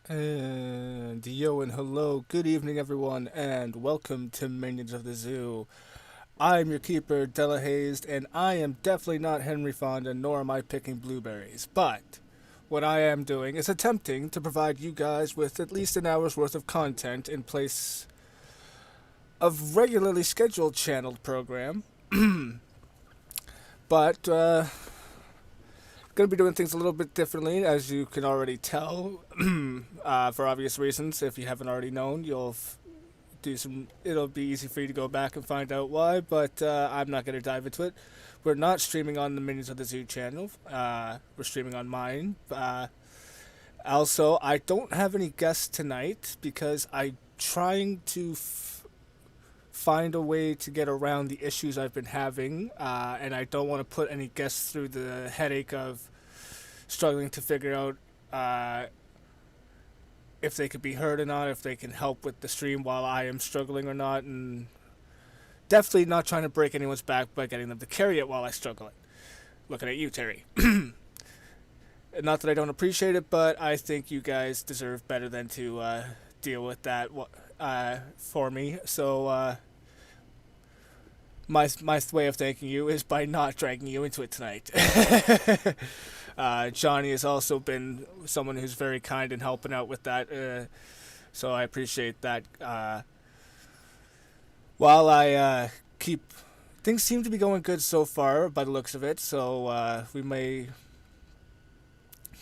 And yo and hello, good evening everyone, and welcome to Minions of the Zoo. I'm your keeper, Delahazed, and I am definitely not Henry Fonda, nor am I picking blueberries. But what I am doing is attempting to provide you guys with at least an hour's worth of content in place of regularly scheduled channeled program. But gonna be doing things a little bit differently, as you can already tell, for obvious reasons. If you haven't already known, do some. It'll be easy for you to go back and find out why. But I'm not gonna dive into it. We're not streaming on the Minions of the Zoo channel. We're streaming on mine. Also, I don't have any guests tonight because I'm trying to find a way to get around the issues I've been having, and I don't want to put any guests through the headache of struggling to figure out if they could be heard or not, if they can help with the stream while I am struggling or not, and definitely not trying to break anyone's back by getting them to carry it while I struggle it. Looking at you, Terry. Not that I don't appreciate it, but I think you guys deserve better than to deal with that for me. So my way of thanking you is by not dragging you into it tonight. Johnny has also been someone who's very kind in helping out with that, so I appreciate that. While I keep things seem to be going good so far by the looks of it, so we may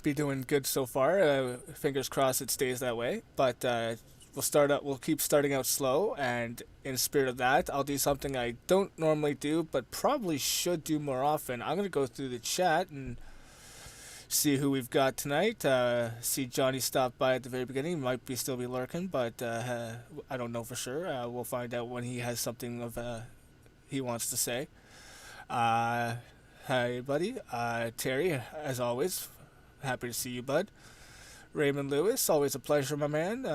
be doing good so far. Fingers crossed it stays that way. But we'll keep starting out slow, and in spirit of that, I'll do something I don't normally do, but probably should do more often. I'm gonna go through the chat and see who we've got tonight. See Johnny stop by at the very beginning. He might still be lurking, but I don't know for sure. We'll find out when he has something of he wants to say. Hi, buddy. Terry, as always, happy to see you, bud. Raymond Lewis, always a pleasure, my man.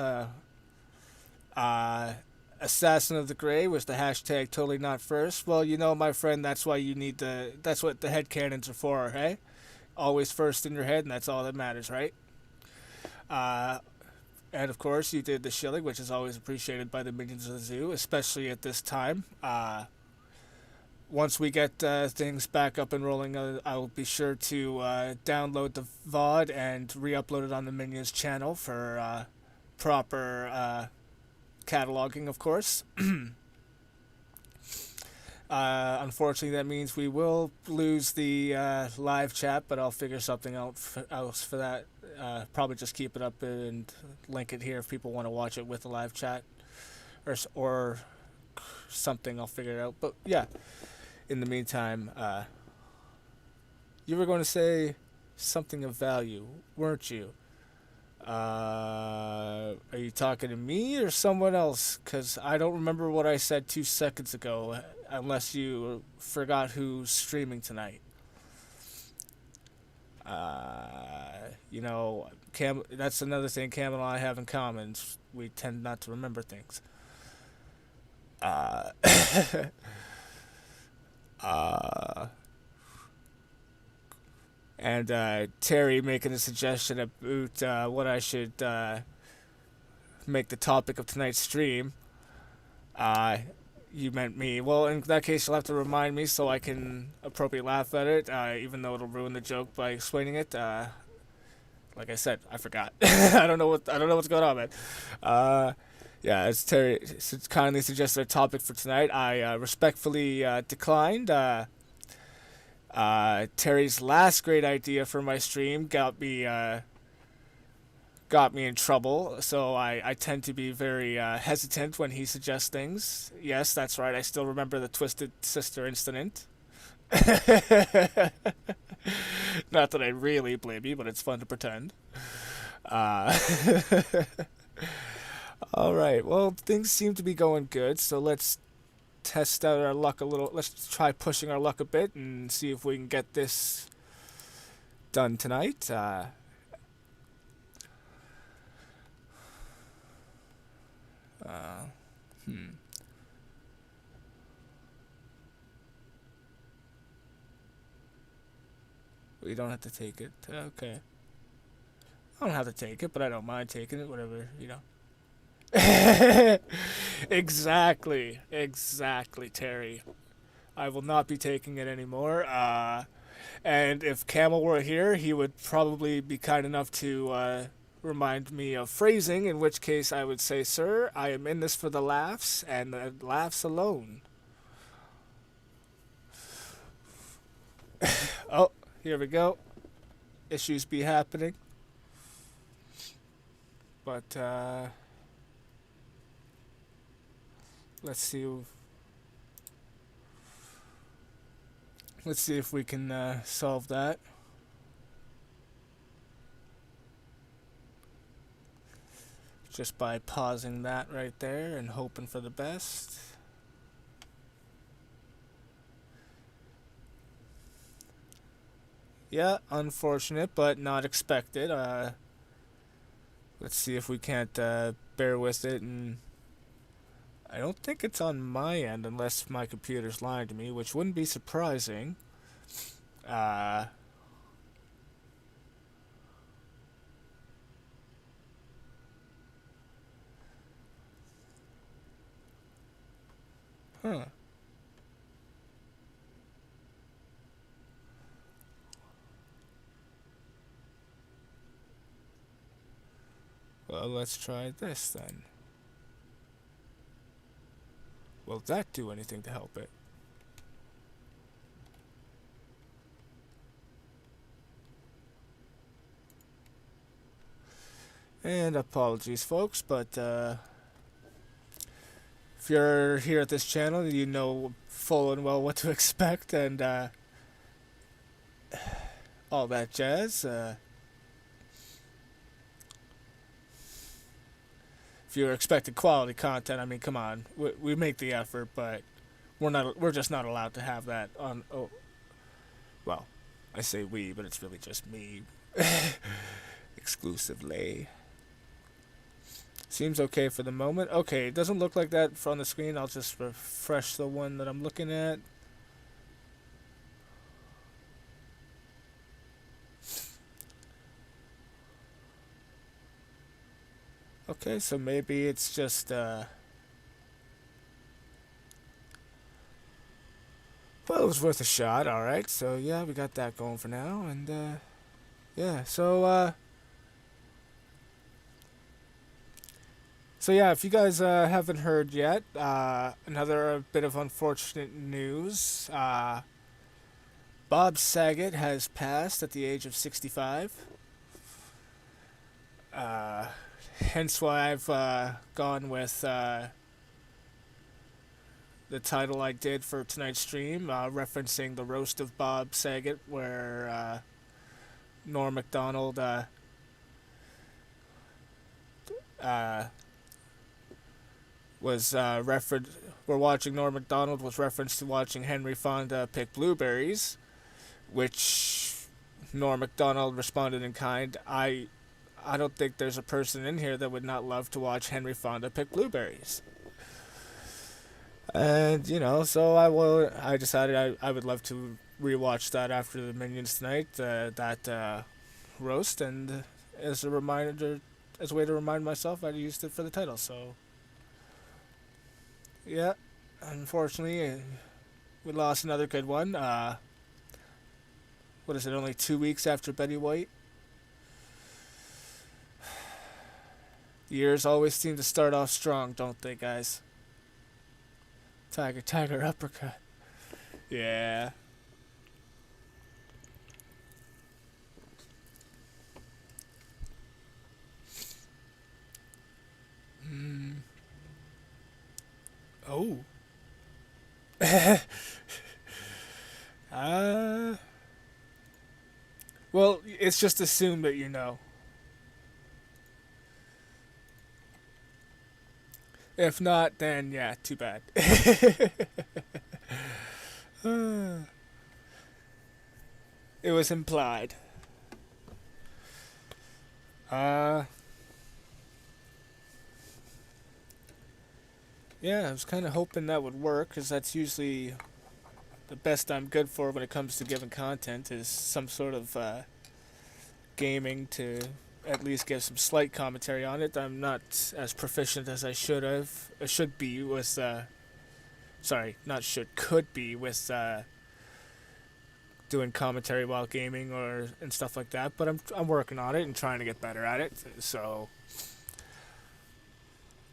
Assassin of the Grey was the hashtag totally not first. Well, you know, my friend, that's why you need that's what the head cannons are for, hey? Always first in your head, and that's all that matters, right? Uh, and of course, you did the shilling, which is always appreciated by the Minions of the Zoo, especially at this time. Once we get things back up and rolling, I will be sure to download the VOD and re-upload it on the Minions channel for proper cataloging, of course. Unfortunately, that means we will lose the live chat, but I'll figure something else for that. Probably just keep it up and link it here if people want to watch it with the live chat, or something. I'll figure it out. But yeah, in the meantime, you were going to say something of value, weren't you? Are you talking to me or someone else? Because I don't remember what I said 2 seconds ago, unless you forgot who's streaming tonight. You know, that's another thing Cam and I have in common. We tend not to remember things. Uh, uh, and Terry making a suggestion about what I should make the topic of tonight's stream. Uh, you meant me. Well, in that case, you'll have to remind me so I can appropriately laugh at it, even though it'll ruin the joke by explaining it. Like I said, I forgot. I don't know what's going on, man. Yeah, as Terry kindly suggested a topic for tonight, I respectfully declined. Terry's last great idea for my stream got me in trouble, so I tend to be very hesitant when he suggests things. Yes, that's right. I still remember the Twisted Sister incident. Not that I really blame you, but it's fun to pretend. Uh, all right. Well, things seem to be going good, so let's test out our luck a little. Let's try pushing our luck a bit and see if we can get this done tonight. Uh, hmm. We don't have to take it. Okay. I don't have to take it, but I don't mind taking it, whatever, you know. Exactly, Terry. I will not be taking it anymore. And if Camel were here, he would probably be kind enough to remind me of phrasing, in which case I would say, "Sir, I am in this for the laughs, and the laughs alone." Oh, here we go. Issues be happening. But, let's see. Let's see if we can solve that. Just by pausing that right there and hoping for the best. Yeah, unfortunate, but not expected. Let's see if we can't bear with it. And I don't think it's on my end unless my computer's lying to me, which wouldn't be surprising. Huh. Well, let's try this then. Will that do anything to help it? And apologies, folks, but if you're here at this channel, you know full and well what to expect and all that jazz. If you're expecting quality content, I mean, come on, we make the effort, but we're just not allowed to have that on. Oh, well, I say we, but it's really just me, exclusively. Seems okay for the moment. Okay, it doesn't look like that on the screen. I'll just refresh the one that I'm looking at. Okay, so maybe it's just, well, it was worth a shot, alright. So, yeah, we got that going for now, and, yeah, so yeah, if you guys haven't heard yet, another bit of unfortunate news. Bob Saget has passed at the age of 65. Hence why I've gone with the title I did for tonight's stream, referencing the roast of Bob Saget, where Norm Macdonald was referenced. We're watching Norm Macdonald was referenced to watching Henry Fonda pick blueberries, which Norm Macdonald responded in kind. I don't think there's a person in here that would not love to watch Henry Fonda pick blueberries. And, you know, so I decided I would love to rewatch that after the Minions tonight, that roast, and as a reminder, as a way to remind myself, I used it for the title, so yeah, unfortunately, we lost another good one. What is it, only 2 weeks after Betty White? Years always seem to start off strong, don't they, guys? Tiger, uppercut. Yeah. Oh. Well, it's just assumed that you know. If not, then yeah, too bad. It was implied. Yeah, I was kind of hoping that would work, because that's usually the best I'm good for when it comes to giving content, is some sort of gaming to at least give some slight commentary on it. I'm not as proficient as I should be with, sorry, not should, could be with, doing commentary while gaming and stuff like that, but I'm working on it and trying to get better at it. So,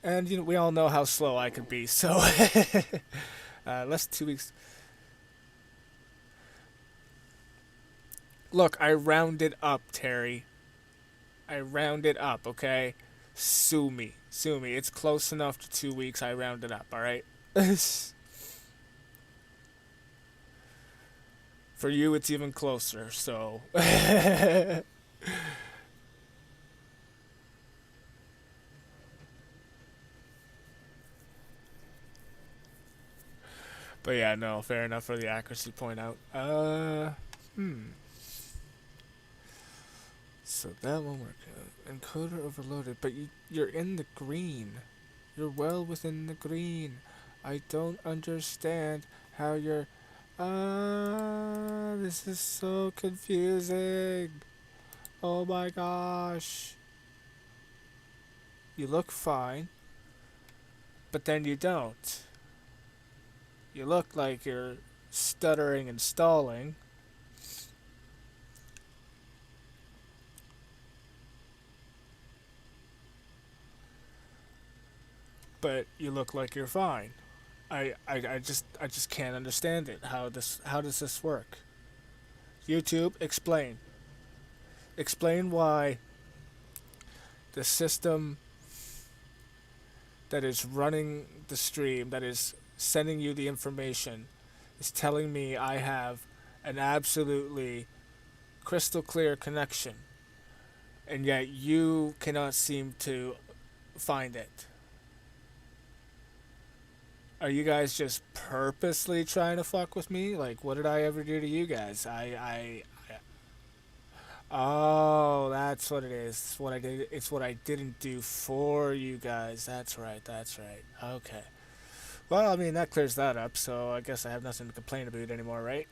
and we all know how slow I can be. So, less than 2 weeks. Look, I rounded up, Terry. I rounded up. Okay, sue me, sue me. It's close enough to 2 weeks. I rounded up. All right. For you, it's even closer. So. But yeah, no, fair enough for the accuracy point out. So that won't work. Encoder overloaded, but you're in the green. You're well within the green. I don't understand how you're. This is so confusing. Oh my gosh. You look fine, but then you don't. You look like you're stuttering and stalling. But you look like you're fine. I just can't understand it. How does this work? YouTube, explain. Explain why the system that is running the stream, that is sending you the information, is telling me I have an absolutely crystal clear connection, and yet you cannot seem to find it. Are you guys just purposely trying to fuck with me? Like, what did I ever do to you guys? Oh, that's what it is. It's what I did. It's what I didn't do for you guys. That's right. That's right. Okay. Well, I mean that clears that up. So I guess I have nothing to complain about anymore, right?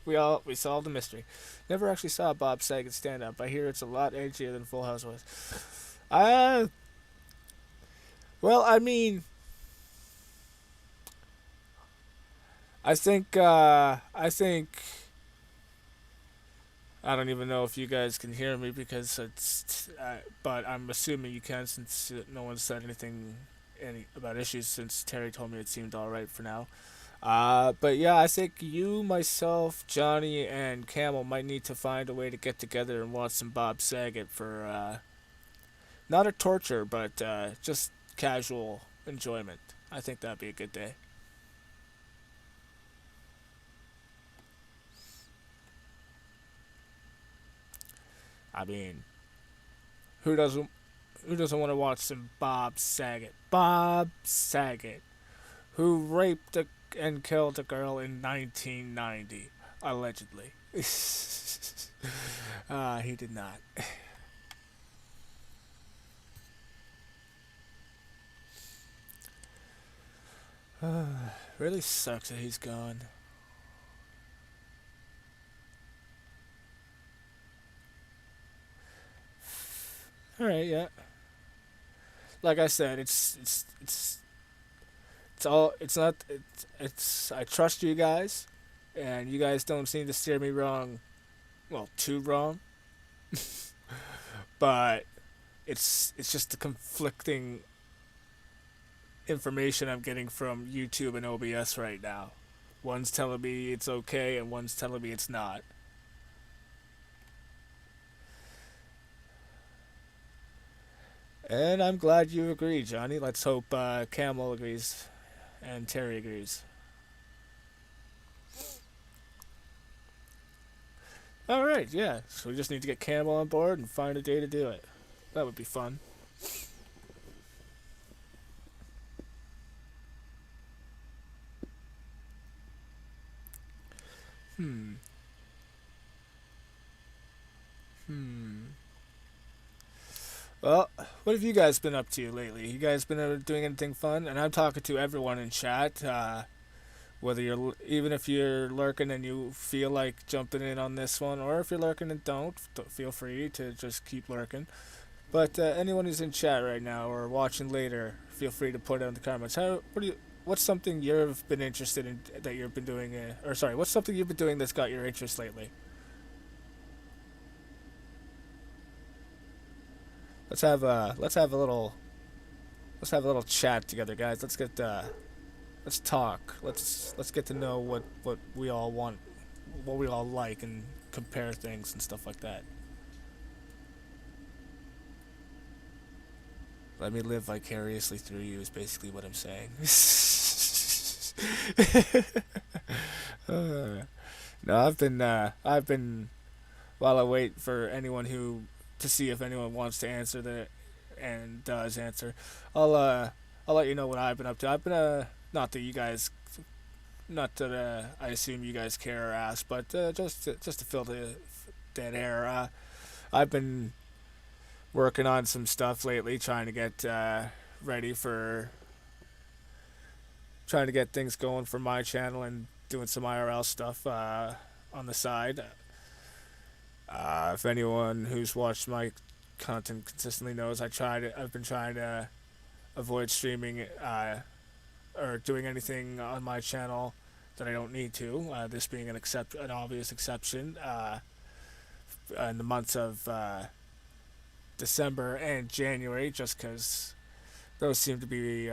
We solved the mystery. Never actually saw Bob Saget stand up. I hear it's a lot edgier than Full House was. Well, I mean, I think I don't even know if you guys can hear me because but I'm assuming you can since no one said anything about issues since Terry told me it seemed all right for now. But yeah, I think you, myself, Johnny, and Camel might need to find a way to get together and watch some Bob Saget for not a torture, but just casual enjoyment. I think that'd be a good day. I mean, who doesn't want to watch some Bob Saget? Bob Saget, who raped and killed a girl in 1990, allegedly. He did not. Really sucks that he's gone. All right, yeah. Like I said, it's all it's not it's I trust you guys, and you guys don't seem to steer me wrong. Well, too wrong, but it's just the conflicting information I'm getting from YouTube and OBS right now. One's telling me it's okay, and one's telling me it's not. And I'm glad you agree, Johnny. Let's hope Camel agrees and Terry agrees. All right, yeah. So we just need to get Camel on board and find a day to do it. That would be fun. Hmm. Hmm. Well, what have you guys been up to lately? You guys been doing anything fun? And I'm talking to everyone in chat. Whether even if you're lurking and you feel like jumping in on this one, or if you're lurking and don't feel free to just keep lurking. But anyone who's in chat right now or watching later, feel free to put it in the comments. What's something you've been interested in that you've been doing? Or sorry, what's something you've been doing that's got your interest lately? Let's have a little chat together, guys. Let's talk. Let's get to know what we all want, what we all like, and compare things and stuff like that. Let me live vicariously through you is basically what I'm saying. No, I've been while I wait for anyone who to see if anyone wants to answer that and does answer. I'll uh I'll let you know what I've been up to. I've been not that you guys not that I assume you guys care or ask, but just to fill the dead air. I've been working on some stuff lately, trying to get ready for trying to get things going for my channel and doing some IRL stuff on the side. If anyone who's watched my content consistently knows, I've been trying to avoid streaming or doing anything on my channel that I don't need to. This being an obvious exception. In the months of December and January, just because those seem to be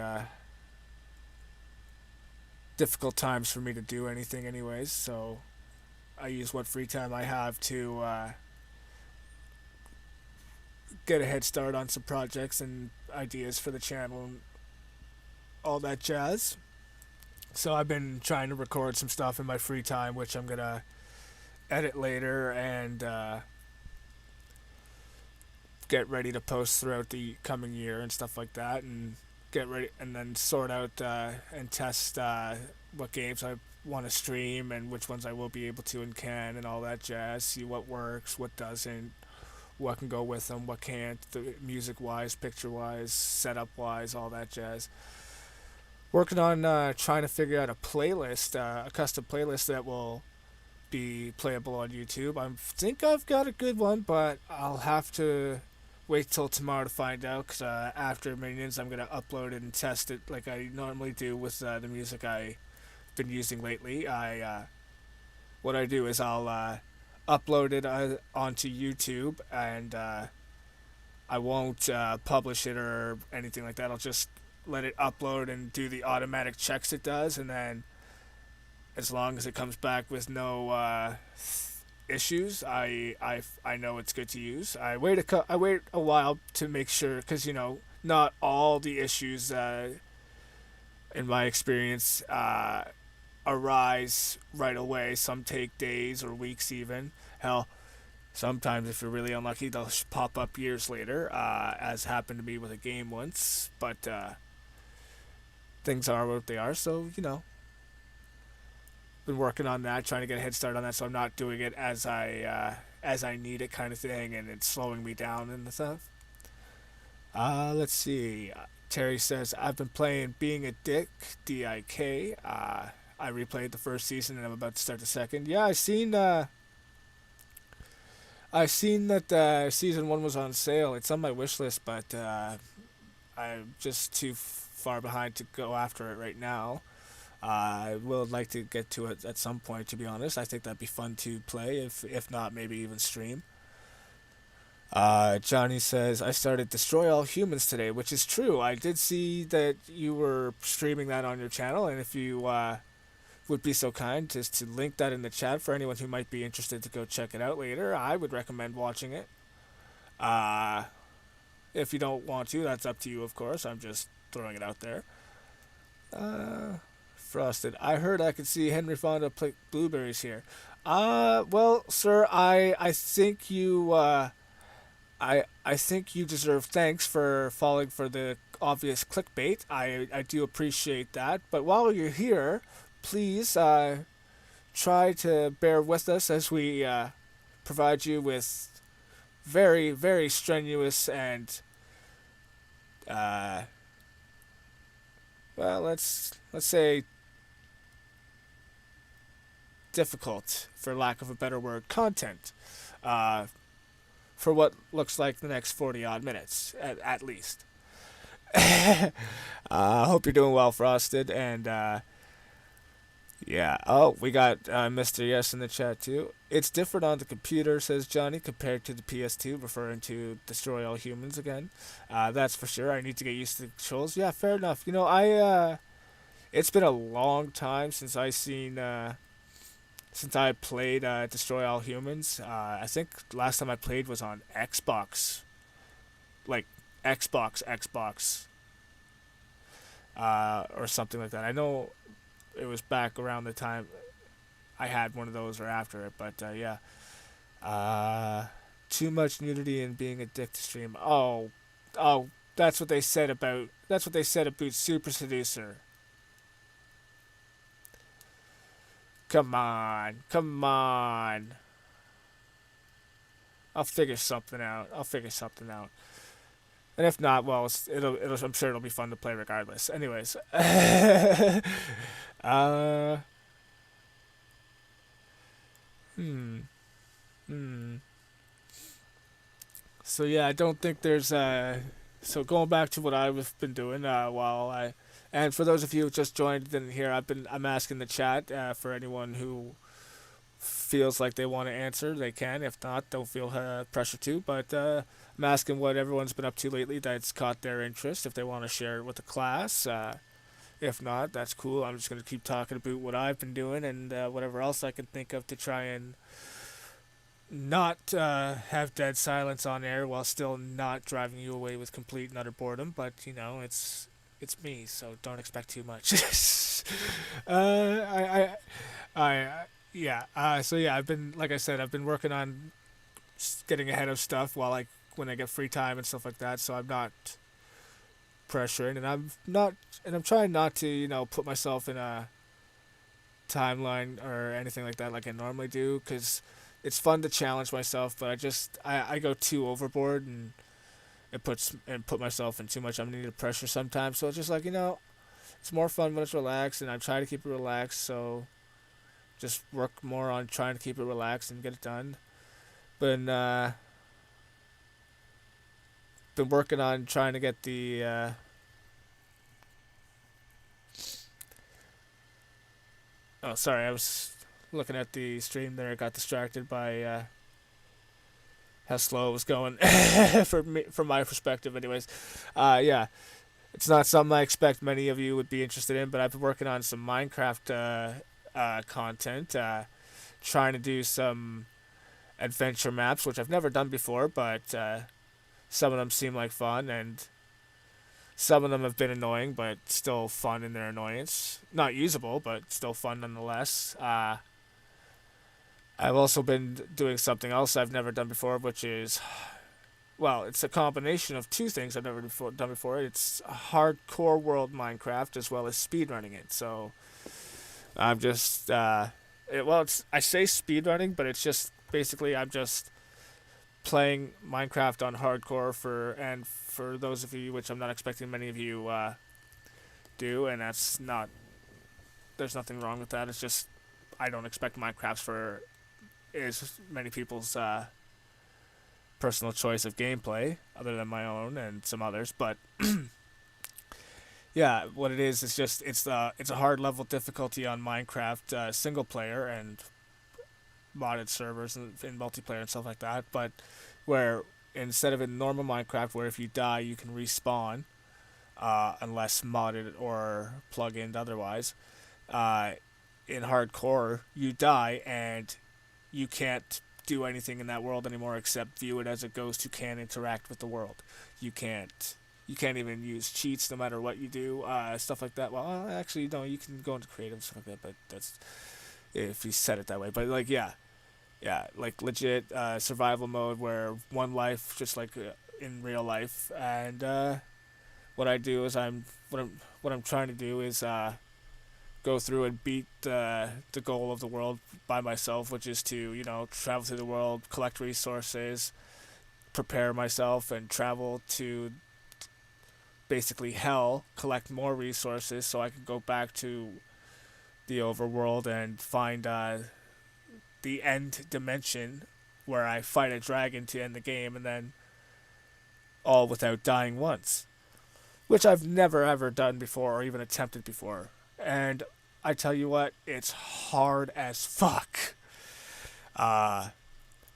difficult times for me to do anything, anyways. So I use what free time I have to get a head start on some projects and ideas for the channel and all that jazz. So I've been trying to record some stuff in my free time, which I'm gonna edit later and get ready to post throughout the coming year and stuff like that, and get ready and then sort out and test what games I want to stream and which ones I will be able to and can and all that jazz. See what works, what doesn't, what can go with them, what can't, music wise, picture wise, setup wise, all that jazz. Working on trying to figure out a playlist, a custom playlist that will be playable on YouTube. I think I've got a good one, but I'll have to wait till tomorrow to find out. Cause after Minions, I'm gonna upload it and test it like I normally do with the music I've been using lately. What I do is I'll upload it onto YouTube, and I won't publish it or anything like that. I'll just let it upload and do the automatic checks it does, and then as long as it comes back with no issues, I know it's good to use. I wait a while to make sure, because not all the issues in my experience arise right away. Some take days or weeks even. Hell, sometimes if you're really unlucky, they'll pop up years later, as happened to me with a game once. But things are what they are, so been working on that, trying to get a head start on that, so I'm not doing it as I need it, kind of thing, and it's slowing me down and stuff. Let's see. Terry says I've been playing Being a Dick, DIK. I replayed the first season and I'm about to start the second. Yeah, I seen that season one was on sale. It's on my wish list, but I'm just too far behind to go after it right now. I would like to get to it at some point, to be honest. I think that'd be fun to play, if not, maybe even stream. Johnny says, I started Destroy All Humans today, which is true. I did see that you were streaming that on your channel, and if you would be so kind just to link that in the chat for anyone who might be interested to go check it out later, I would recommend watching it. If you don't want to, that's up to you, of course. I'm just throwing it out there. Frosted. I heard I could see Henry Fonda play Blueberries here. Well, sir, I think you I think you deserve thanks for falling for the obvious clickbait. I do appreciate that. But while you're here, please try to bear with us as we provide you with very, very strenuous and well, let's say difficult, for lack of a better word, content. Uh, for what looks like the next 40 odd minutes, at least. I hope you're doing well, Frosted, and yeah. Oh, we got Mr. Yes in the chat too. It's different on the computer, says Johnny, compared to the PS2, referring to Destroy All Humans again. That's for sure. I need to get used to the controls. Yeah, fair enough. It's been a long time since I played Destroy All Humans. I think last time I played was on Xbox, like Xbox, or something like that. I know it was back around the time I had one of those or after it, but yeah. Too much nudity and being a dick to stream. Oh, that's what they said about Super Seducer. Come on, come on. I'll figure something out. And if not, well, I'm sure it'll be fun to play regardless. Anyways, uh, hmm, hmm. So yeah, I don't think there's So going back to what I've been doing, and for those of you who just joined and didn't hear, I'm asking the chat for anyone who feels like they want to answer, they can. If not, don't feel pressure to. But I'm asking what everyone's been up to lately that's caught their interest. If they want to share it with the class, if not, that's cool. I'm just gonna keep talking about what I've been doing and whatever else I can think of to try and not have dead silence on air while still not driving you away with complete and utter boredom. But it's me, so don't expect too much. Yeah. So yeah, I've been, like I said, I've been working on getting ahead of stuff when I get free time and stuff like that. So I'm not pressuring, and I'm trying not to put myself in a timeline or anything like that like I normally do, because it's fun to challenge myself, but I go too overboard and put myself in too much unneeded pressure sometimes. So it's just like it's more fun when it's relaxed, and I try to keep it relaxed. So just work more on trying to keep it relaxed and get it done. But been working on trying to get the oh, sorry, I was looking at the stream there. I got distracted by how slow it was going from my perspective. Anyways, yeah, it's not something I expect many of you would be interested in, but I've been working on some Minecraft content, trying to do some adventure maps, which I've never done before, but some of them seem like fun, and some of them have been annoying, but still fun in their annoyance. Not usable, but still fun nonetheless. I've also been doing something else I've never done before, which is, well, it's a combination of two things I've never done before. It's a hardcore world Minecraft as well as speedrunning it. So I'm just, I say speedrunning, but it's just basically I'm just playing Minecraft on hardcore for those of you, which I'm not expecting many of you do, and there's nothing wrong with that. It's just I don't expect Minecraft for as many people's personal choice of gameplay, other than my own and some others. But yeah, what it is just it's a hard level difficulty on Minecraft single player and modded servers and in multiplayer and stuff like that. But where instead of in normal Minecraft, where if you die you can respawn, unless modded or plug-in otherwise, in hardcore you die and you can't do anything in that world anymore except view it as a ghost who can't interact with the world. You can't even use cheats no matter what you do, stuff like that. Well, actually, no, you can go into creative and stuff like that, but that's if you set it that way. But like, yeah, like legit survival mode where one life, just like in real life. And what I do is what I'm trying to do is go through and beat the goal of the world by myself, which is to travel through the world, collect resources, prepare myself, and travel to basically hell, collect more resources so I can go back to the overworld and find the end dimension where I fight a dragon to end the game, and then all without dying once, which I've never ever done before or even attempted before. And I tell you what, it's hard as fuck. But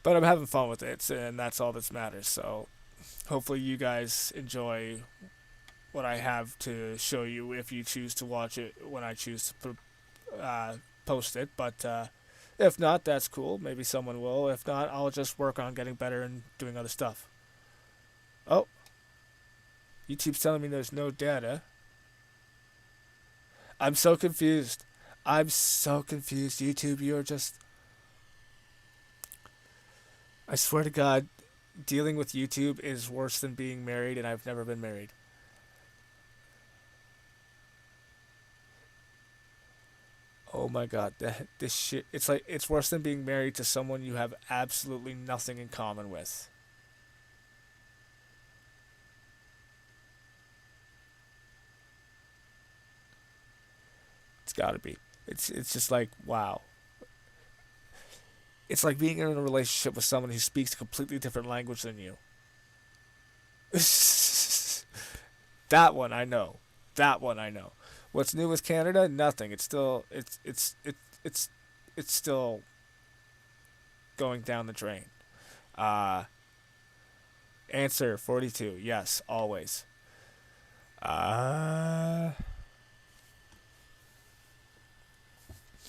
I'm having fun with it, and that's all that matters. So hopefully you guys enjoy what I have to show you if you choose to watch it when I choose to post it. But if not, that's cool. Maybe someone will. If not, I'll just work on getting better and doing other stuff. Oh, YouTube's telling me there's no data. I'm so confused. I'm so confused. YouTube, you're just... I swear to God, dealing with YouTube is worse than being married, and I've never been married. Oh my God, this shit, it's like, it's worse than being married to someone you have absolutely nothing in common with. It's gotta be. It's just like, wow. It's like being in a relationship with someone who speaks a completely different language than you. That one I know. That one I know. What's new with Canada? Nothing. It's still it's still going down the drain. Uh Answer 42. Yes, always. Uh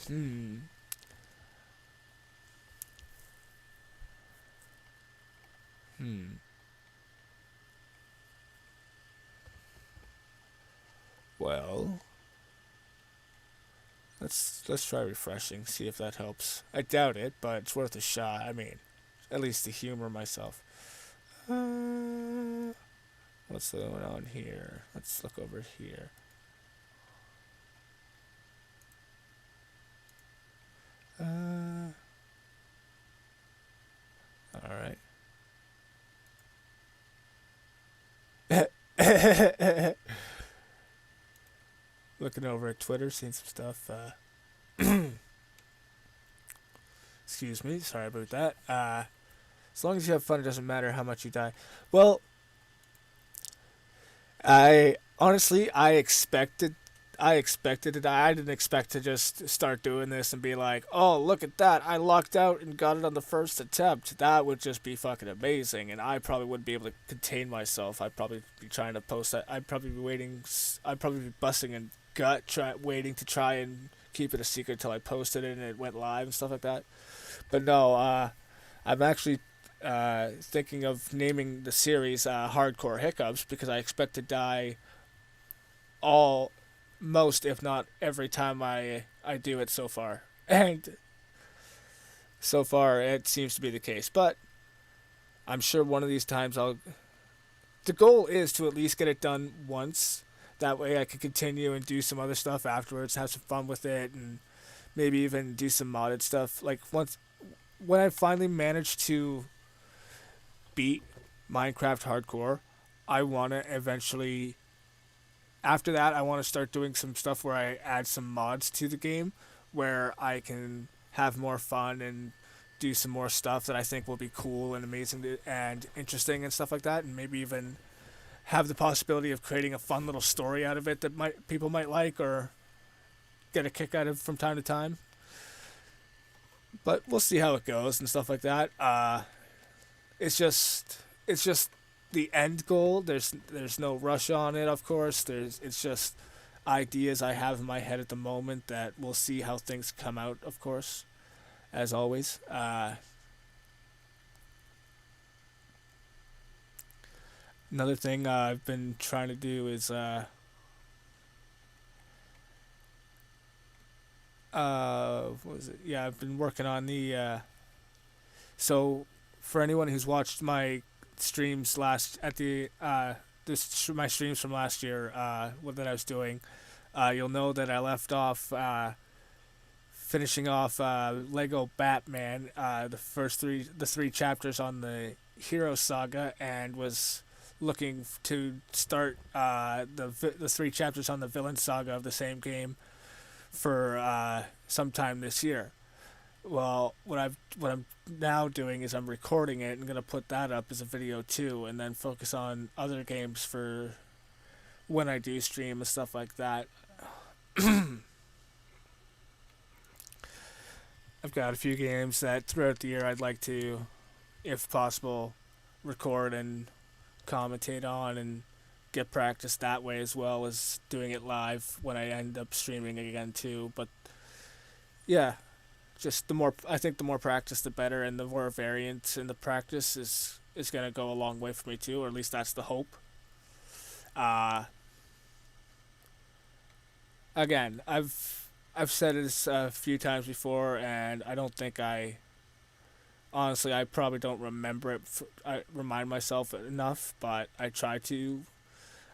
hmm. Hmm. Well, let's try refreshing, see if that helps. I doubt it, but it's worth a shot. I mean, at least to humor myself. What's going on here? Let's look over here. All right. Looking over at Twitter, seeing some stuff. Excuse me, sorry about that. As long as you have fun, it doesn't matter how much you die. Well, I honestly, I expected it. I didn't expect to just start doing this and be like, oh, look at that. I lucked out and got it on the first attempt. That would just be fucking amazing. And I probably wouldn't be able to contain myself. I'd probably be trying to post that. I'd probably be waiting. I'd probably be busting and waiting to try and keep it a secret until I posted it and it went live and stuff like that. But no, I'm actually thinking of naming the series Hardcore Hiccups because I expect to die most, if not every time I do it so far. And so far, it seems to be the case. But I'm sure one of these times the goal is to at least get it done once. That way I can continue and do some other stuff afterwards, have some fun with it, and maybe even do some modded stuff. Like, when I finally manage to beat Minecraft Hardcore, I want to eventually... After that, I want to start doing some stuff where I add some mods to the game, where I can have more fun and do some more stuff that I think will be cool and amazing and interesting and stuff like that, and maybe even have the possibility of creating a fun little story out of it that people might like or get a kick out of from time to time. But we'll see how it goes and stuff like that. It's just the end goal. There's no rush on it, of course. It's just ideas I have in my head at the moment that we'll see how things come out, of course, as always. Another thing I've been trying to do is what was it? Yeah, I've been working on the so for anyone who's watched my streams my streams from last year, what that I was doing, you'll know that I left off finishing off Lego Batman, the three chapters on the Hero Saga, and was looking to start the three chapters on the Villain Saga of the same game for sometime this year. Well, what I'm now doing is I'm recording it and gonna put that up as a video too, and then focus on other games for when I do stream and stuff like that. I've got a few games that throughout the year I'd like to, if possible, record and commentate on and get practice that way as well as doing it live when I end up streaming again too. But yeah, just the more I think the more practice the better, and the more variant in the practice is gonna go a long way for me too, or at least that's the hope. Uh, Again, I've said this a few times before, and I don't think I honestly I probably don't remember it. I remind myself enough, but I try to.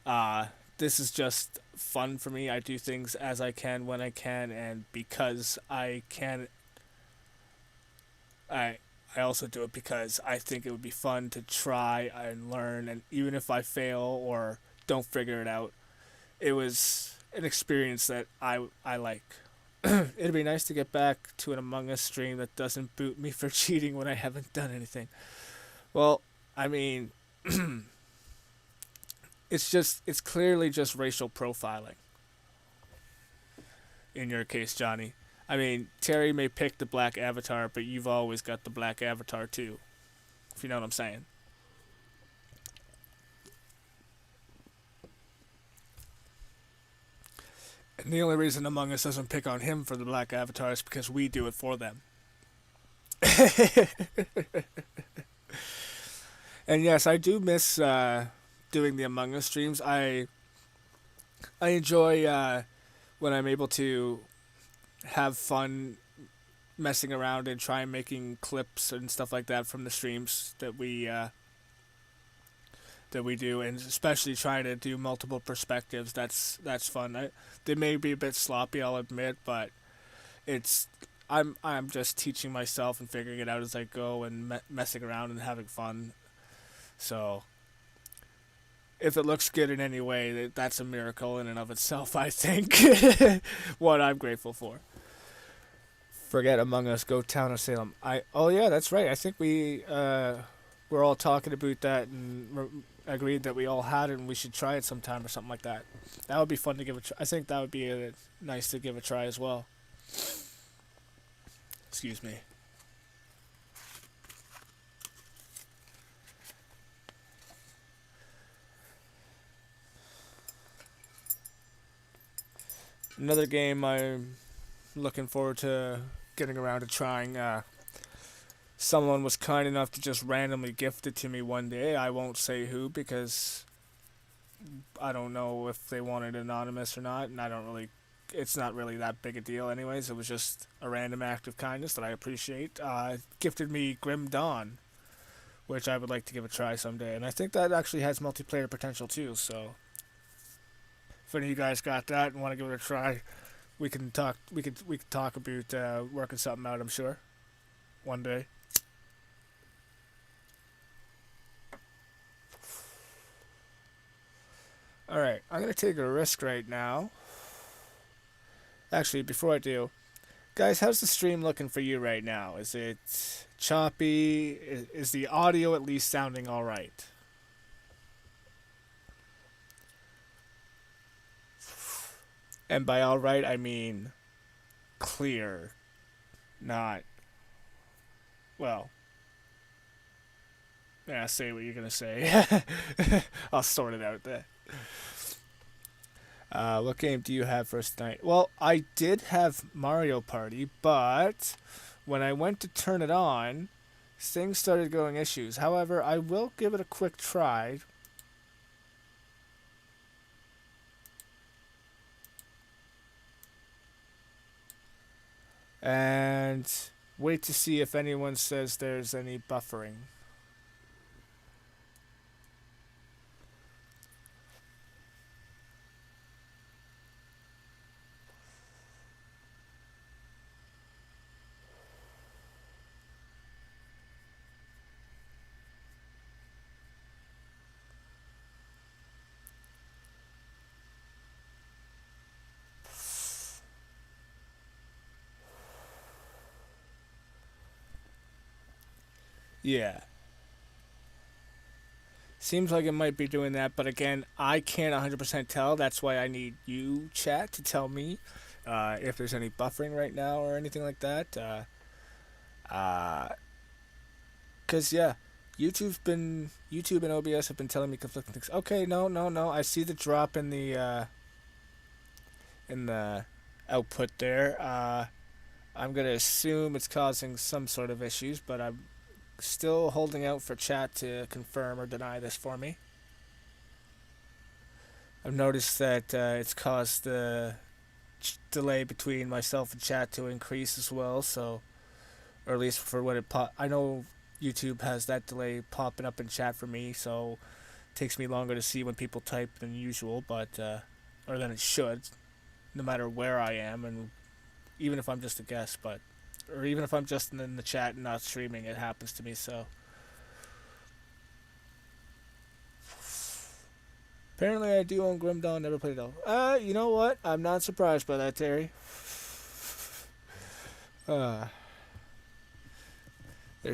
Uh, this is just fun for me. I do things as I can when I can, and because I can, I I also do it because I think it would be fun to try and learn, and even if I fail or don't figure it out, it was an experience that I like. It'd be nice to get back to an Among Us stream that doesn't boot me for cheating when I haven't done anything. Well, I mean, it's clearly just racial profiling in your case, Johnny. I mean, Terry may pick the black avatar, but you've always got the black avatar too. If you know what I'm saying. And the only reason Among Us doesn't pick on him for the black avatar is because we do it for them. And yes, I do miss doing the Among Us streams. I enjoy when I'm able to have fun messing around and try making clips and stuff like that from the streams that we do, and especially trying to do multiple perspectives. That's fun. They may be a bit sloppy, I'll admit, but it's I'm just teaching myself and figuring it out as I go and messing around and having fun. So if it looks good in any way, that's a miracle in and of itself. I think what I'm grateful for. Forget Among Us, go Town of Salem. Oh yeah, that's right. I think we're all talking about that and agreed that we all had it and we should try it sometime or something like that. That would be fun to give a try. I think that would be nice to give a try as well. Excuse me. Another game I'm looking forward to getting around to trying. Someone was kind enough to just randomly gift it to me one day. I won't say who because I don't know if they wanted anonymous or not, and I don't really. It's not really that big a deal, anyways. It was just a random act of kindness that I appreciate. Gifted me Grim Dawn, which I would like to give a try someday, and I think that actually has multiplayer potential too. So, if any of you guys got that and want to give it a try, we can talk. We could talk about working something out. I'm sure, one day. All right, I'm gonna take a risk right now. Actually, before I do, guys, how's the stream looking for you right now? Is it choppy? Is the audio at least sounding all right? And by all right, I mean clear, not well. Yeah, say what you're gonna say. I'll sort it out there. What game do you have for us tonight? Well, I did have Mario Party, but when I went to turn it on, things started going issues. However, I will give it a quick try. And wait to see if anyone says there's any buffering. Yeah. Seems like it might be doing that, but again, I can't 100% tell. That's why I need you, chat, to tell me if there's any buffering right now or anything like that. Uh, Cause yeah, YouTube and OBS have been telling me conflicting things. Okay, no, no, no. I see the drop in the output there. I'm gonna assume it's causing some sort of issues, but I'm still holding out for chat to confirm or deny this for me. I've noticed that it's caused the delay between myself and chat to increase as well. So, or at least for what I know YouTube has that delay popping up in chat for me, so it takes me longer to see when people type than usual, but or than it should, no matter where I am, and even if I'm just a guest, but or even if I'm just in the chat and not streaming, it happens to me. So apparently I do own Grim Dawn, never played it though. You know what? I'm not surprised by that, Terry. There's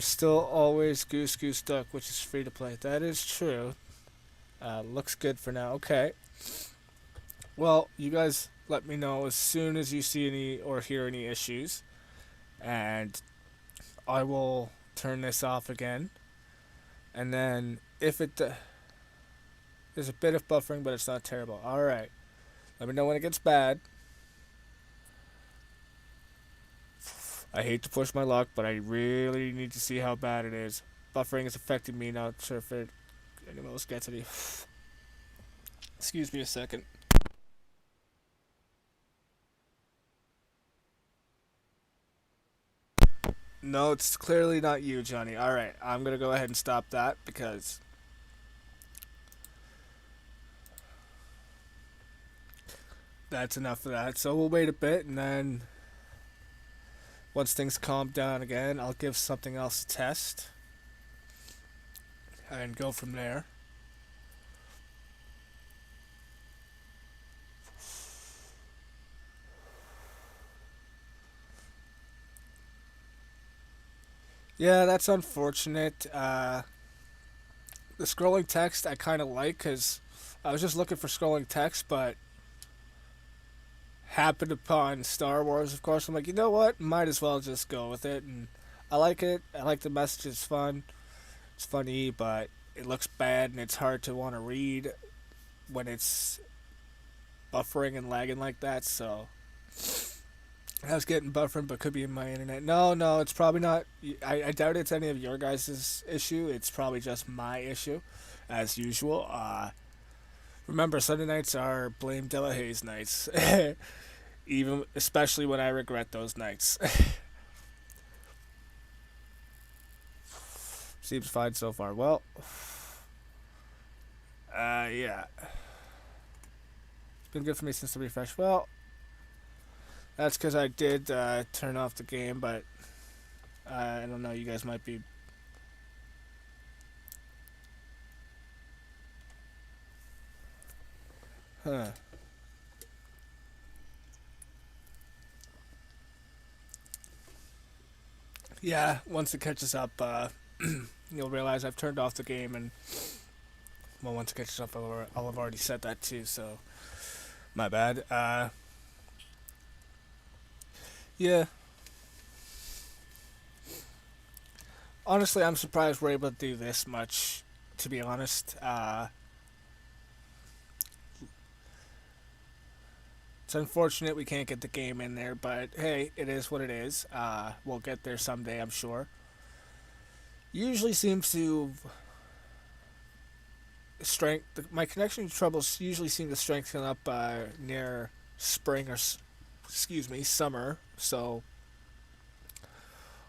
still always Goose Goose Duck, which is free to play. That is true. Looks good for now. Okay. Well, you guys let me know as soon as you see any or hear any issues, and I will turn this off again. And then if there's a bit of buffering, but it's not terrible. All right. Let me know when it gets bad. I hate to push my luck, but I really need to see how bad it is. Buffering is affecting me, not sure if anyone else gets any. Excuse me a second. No, it's clearly not you, Johnny. Alright, I'm gonna go ahead and stop that because that's enough of that. So we'll wait a bit, and then once things calm down again, I'll give something else a test and go from there. Yeah, that's unfortunate. The scrolling text I kind of like because I was just looking for scrolling text, but happened upon Star Wars, of course. I'm like, you know what? Might as well just go with it. And I like it. I like the message. It's fun. It's funny, but it looks bad and it's hard to want to read when it's buffering and lagging like that. So I was getting buffering, but could be in my internet. No, no, it's probably not. I doubt it's any of your guys' issue. It's probably just my issue, as usual. Remember, Sunday nights are blame Delahazed nights. Even especially when I regret those nights. Seems fine so far. Well, yeah, it's been good for me since the refresh. Well, that's because I did turn off the game, but I don't know. You guys might be. Huh. Yeah, once it catches up, you'll realize I've turned off the game, and well, once it catches up, I'll have already said that too. So, my bad. Yeah. Honestly, I'm surprised we're able to do this much. To be honest, it's unfortunate we can't get the game in there, but hey, it is what it is. We'll get there someday, I'm sure. Usually seems to my connection troubles usually seem to strengthen up near spring or excuse me, summer. So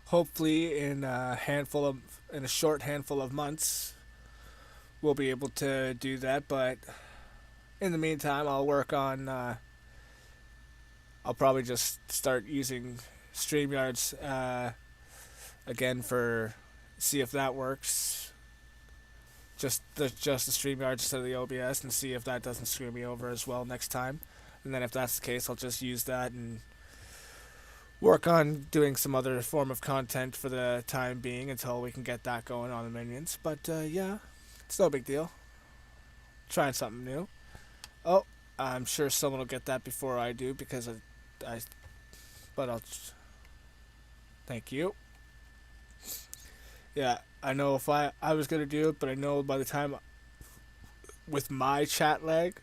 hopefully in a short handful of months we'll be able to do that, but in the meantime I'll work on I'll probably just start using StreamYards again for see if that works. Just the StreamYards instead of the OBS, and see if that doesn't screw me over as well next time. And then if that's the case, I'll just use that, and work on doing some other form of content for the time being until we can get that going on the minions. But yeah, it's no big deal. Trying something new. Oh, I'm sure someone will get that before I do because I but I'll. Thank you. Yeah, I know if I was gonna do it, but I know by the time with my chat lag,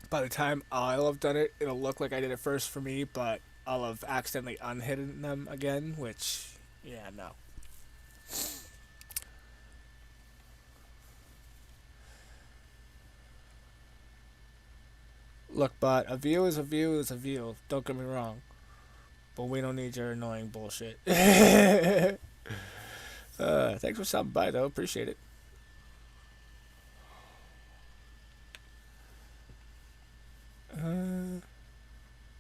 by the time I'll have done it, it'll look like I did it first for me, but I'll have accidentally unhidden them again, which, yeah, no. Look, but a view is a view is a view. Don't get me wrong, but we don't need your annoying bullshit. Thanks for stopping by, though. Appreciate it. Uh,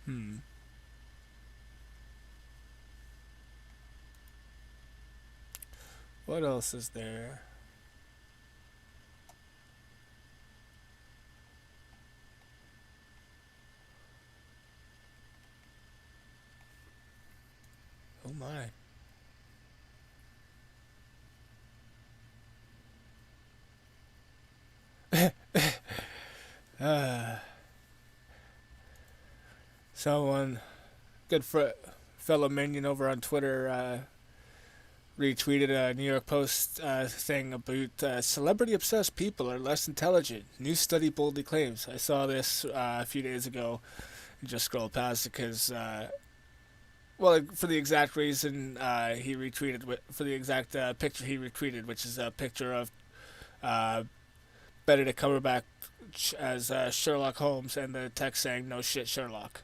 hmm. What else is there? Oh my. Uh, someone, good fellow minion over on Twitter, retweeted a New York Post thing about celebrity obsessed people are less intelligent. New study boldly claims. I saw this a few days ago and just scrolled past it because, well, for the exact reason he retweeted, for the exact picture he retweeted, which is a picture of uh, Benedict Cumberbatch as Sherlock Holmes and the text saying, "No shit, Sherlock."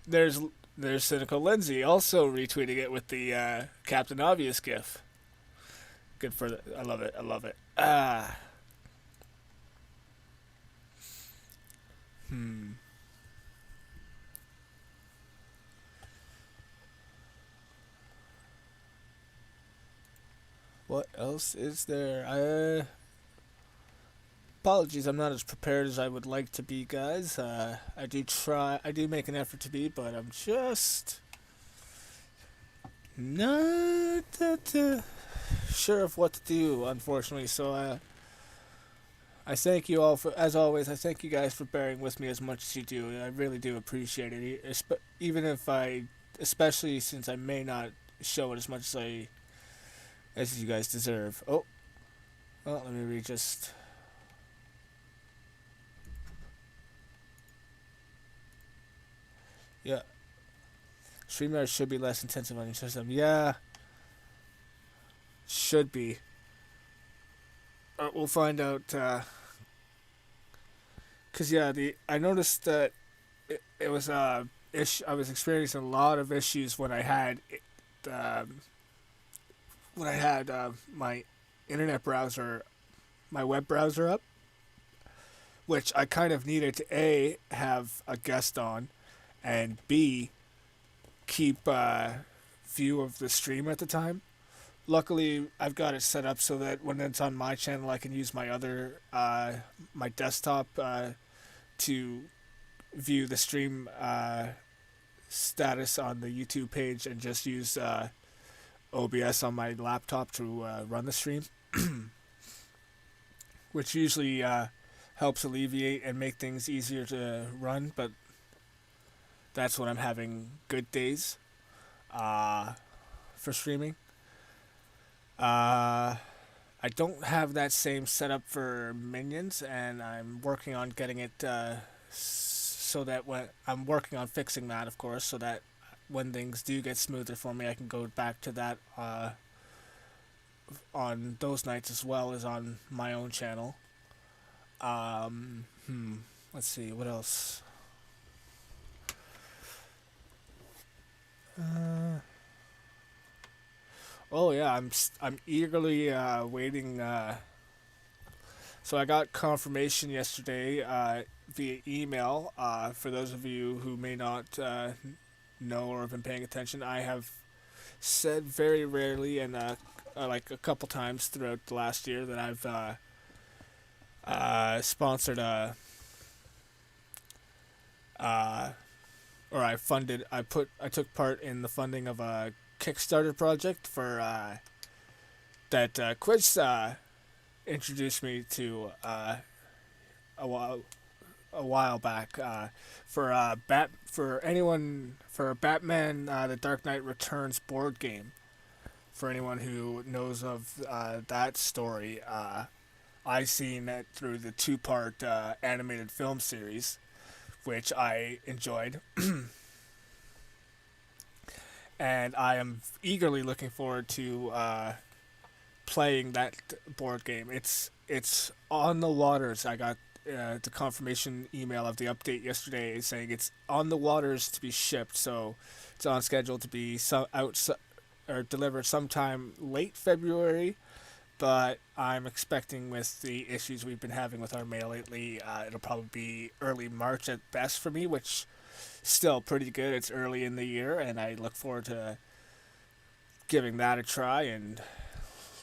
there's there's cynical Lindsay also retweeting it with the Captain Obvious gif. Good for the, I love it. I love it. Hmm. What else is there? Apologies, I'm not as prepared as I would like to be, guys. I do try. I do make an effort to be, but I'm just not that sure of what to do, unfortunately. So I thank you all for, as always, I thank you guys for bearing with me as much as you do. I really do appreciate it. Even if I, especially since I may not show it as much as you guys deserve. Oh, well, let me read just. Yeah, StreamYard should be less intensive on your system. Yeah, should be. We'll find out. Cause yeah, the I noticed that it was I was experiencing a lot of issues when I had my internet browser, my web browser up, which I kind of needed to a have a guest on, and b keep view of the stream at the time. Luckily, I've got it set up so that when it's on my channel, I can use my other my desktop to view the stream status on the YouTube page and just use OBS on my laptop to run the stream, which usually helps alleviate and make things easier to run. But that's when I'm having good days for streaming. I don't have that same setup for minions, and I'm working on getting it so that when I'm working on fixing that, of course, so that when things do get smoother for me, I can go back to that on those nights as well as on my own channel. Let's see what else. Oh yeah, I'm eagerly waiting. So I got confirmation yesterday via email. For those of you who may not know or have been paying attention, I have said very rarely and like a couple times throughout the last year that I've sponsored uh, or I took part in the funding of a Kickstarter project for that Quiz introduced me to a while a while back for Batman the Dark Knight Returns board game. For anyone who knows of that story, I seen it through the two-part animated film series, which I enjoyed, and I am eagerly looking forward to playing that board game. It's on the waters. I got the confirmation email of the update yesterday saying it's on the waters to be shipped, so it's on schedule to be or delivered sometime late February. But I'm expecting, with the issues we've been having with our mail lately, it'll probably be early March at best for me, which still pretty good. It's early in the year, and I look forward to giving that a try and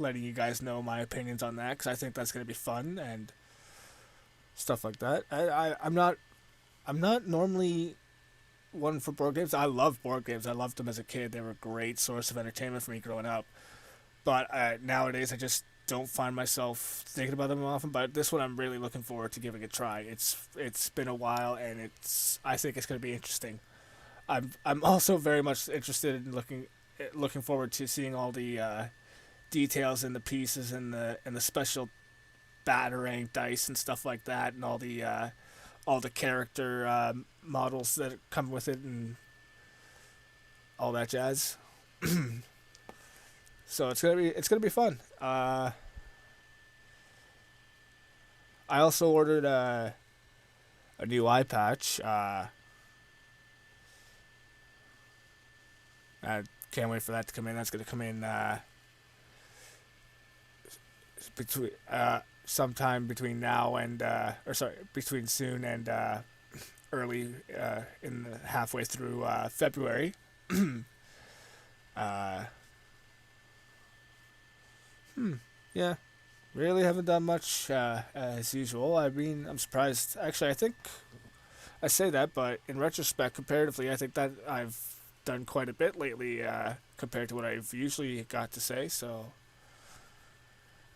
letting you guys know my opinions on that, because I think that's going to be fun and stuff like that. I'm not normally one for board games. I love board games. I loved them as a kid. They were a great source of entertainment for me growing up. But nowadays, I just don't find myself thinking about them often. But this one, I'm really looking forward to giving a try. It's been a while, and I think it's going to be interesting. I'm also very much interested in looking forward to seeing all the details in the pieces and the special batarang dice and stuff like that, and all the character models that come with it and all that jazz. So it's gonna be fun. I also ordered a new eye patch. I can't wait for that to come in. That's gonna come in between sometime between now and between soon and early in the halfway through February. uh, yeah, really haven't done much as usual. I mean, I'm surprised. Actually, I think I say that, but in retrospect, comparatively, I think that I've done quite a bit lately compared to what I've usually got to say. So,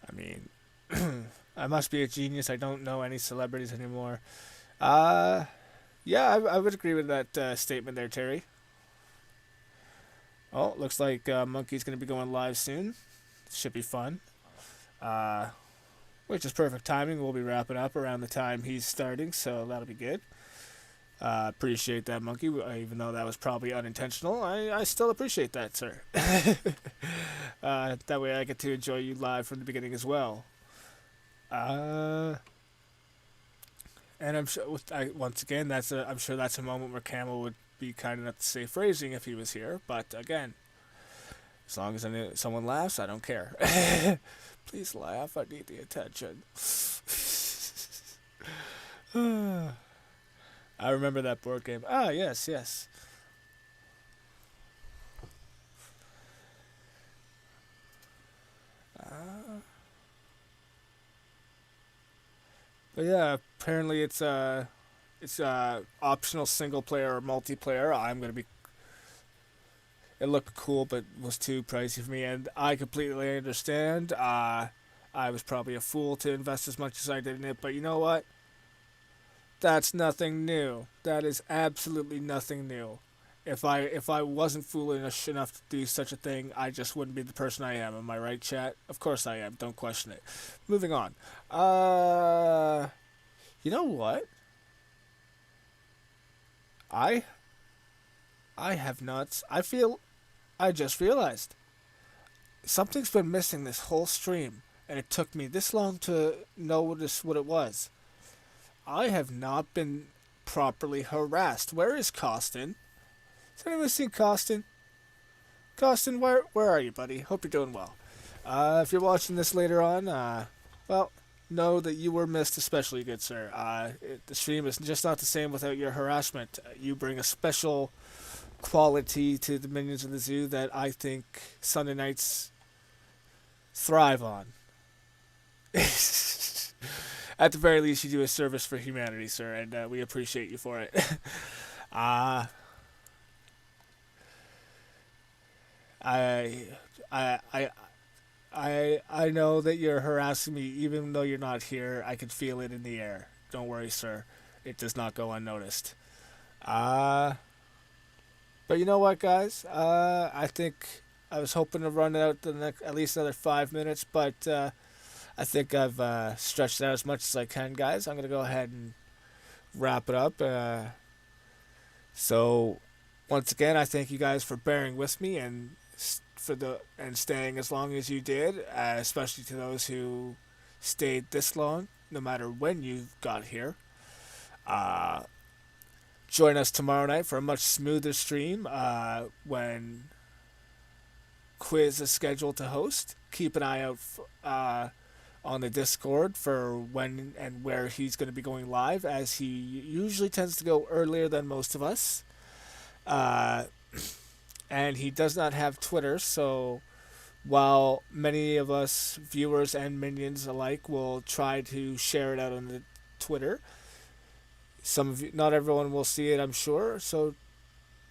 I mean, I must be a genius. I don't know any celebrities anymore. Yeah, I would agree with that statement there, Terry. Oh, looks like Monkey's going to be going live soon. Should be fun. Uh, which is perfect timing. We'll be wrapping up around the time he's starting, so that'll be good. Appreciate that, Monkey. Even though that was probably unintentional, I still appreciate that, sir. That way I get to enjoy you live from the beginning as well. And I'm sure, once again, I'm sure that's a moment where Camel would be kind enough to say phrasing if he was here. But again, as long as someone laughs, I don't care. Please laugh. I need the attention. I remember that board game. Ah, yes, yes. But yeah, apparently it's optional single player or multiplayer. I'm gonna be. It looked cool, but was too pricey for me, and I completely understand. I was probably a fool to invest as much as I did in it, but you know what? That's nothing new. That is absolutely nothing new. If I wasn't foolish enough to do such a thing, I just wouldn't be the person I am. Am I right, chat? Of course I am. Don't question it. Moving on. You know what? I I have not. I just realized something's been missing this whole stream, and it took me this long to know what it was. I have not been properly harassed. Where is Costin? Has anyone seen Costin? Costin, where are you, buddy? Hope you're doing well. If you're watching this later on, well, know that you were missed, especially, good sir. The stream is just not the same without your harassment. You bring a special quality to the Minions of the Zoo that I think Sunday nights thrive on. At the very least, you do a service for humanity, sir, and we appreciate you for it. uh, I, I, I, I know that you're harassing me, even though you're not here. I can feel it in the air. Don't worry, sir. It does not go unnoticed. Uh, but you know what, guys? I think I was hoping to run out the next, at least another 5 minutes, but I think I've stretched it out as much as I can, guys. I'm gonna go ahead and wrap it up. So, once again, I thank you guys for bearing with me and staying as long as you did, especially to those who stayed this long, no matter when you got here. Uh, Join us tomorrow night for a much smoother stream when Quiz is scheduled to host. Keep an eye out on the Discord for when and where he's going to be going live, as he usually tends to go earlier than most of us. Uh, and he does not have Twitter, so while many of us viewers and minions alike will try to share it out on the Twitter, some of you, not everyone will see it, I'm sure. So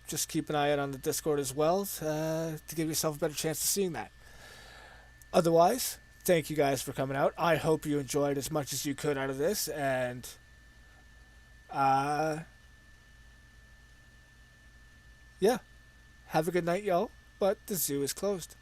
just keep an eye out on the Discord as well to give yourself a better chance of seeing that. Otherwise, thank you guys for coming out. I hope you enjoyed as much as you could out of this, and uh, yeah, have a good night, y'all. But the zoo is closed.